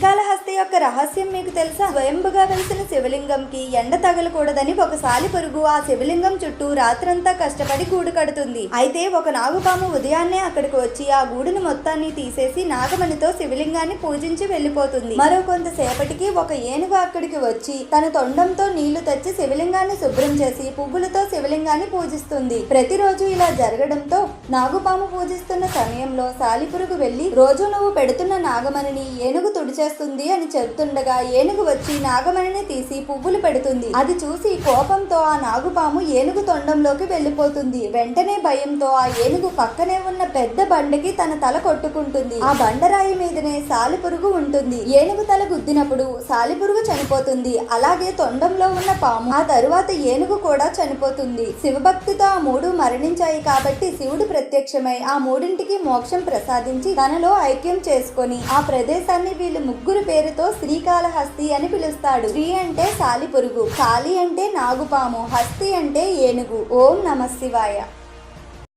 శ్రీకాళహస్తి యొక్క రహస్యం మీకు తెలుసా? స్వయంభుగా వెలిసిన శివలింగంకి ఎండ తగలకూడదని ఒక సాలిపురుగు ఆ శివలింగం చుట్టూ రాత్రంతా కష్టపడి గూడు కడుతుంది. అయితే ఒక నాగుపాము ఉదయాన్నే అక్కడికి వచ్చి ఆ గూడును మొత్తాన్ని తీసేసి నాగమణితో శివలింగాన్ని పూజించి వెళ్లిపోతుంది. మరో కొంతసేపటికి ఒక ఏనుగు అక్కడికి వచ్చి తన తొండంతో నీళ్లు తెచ్చి శివలింగాన్ని శుభ్రం చేసి పువ్వులతో శివలింగాన్ని పూజిస్తుంది. ప్రతిరోజు ఇలా జరగడంతో నాగుపాము పూజిస్తున్న సమయంలో సాలిపురుగు వెళ్లి రోజు నువ్వు పెడుతున్న నాగమణిని ఏనుగు తుడిచేస్తుంది అని చెబుతుండగా ఏనుగు వచ్చి నాగమణిని తీసి పువ్వులు పెడుతుంది. అది చూసి కోపంతో ఆ నాగుపాము ఏనుగు తొండంలోకి వెళ్లిపోతుంది. వెంటనే భయంతో ఆ ఏనుగు పక్కనే ఉన్న పెద్ద బండకి తన తల కొట్టుకుంటుంది. ఆ బండరాయి మీదనే సాలిపురుగు ఉంటుంది. ఏనుగు తల గుద్దినప్పుడు సాలిపురుగు చనిపోతుంది. అలాగే తొండంలో ఉన్న పాము ఆ తరువాత ఏనుగు కూడా చనిపోతుంది. శివభక్తితో ఆ మూడు మరణించాయి కాబట్టి శివుడు ప్రత్యక్షమై ఆ మూడింటికి మోక్షం ప్రసాదించి తనలో ఐక్యం చేసుకొని ఆ ప్రదేశాన్ని వీళ్ళు ముగ్గురు పేరుతో శ్రీకాళహస్తి అని పిలుస్తాడు. శ్రీ అంటే సాలిపురుగు, కాళి అంటే నాగుపాము, హస్తి అంటే ఏనుగు. ఓం నమః శివాయ.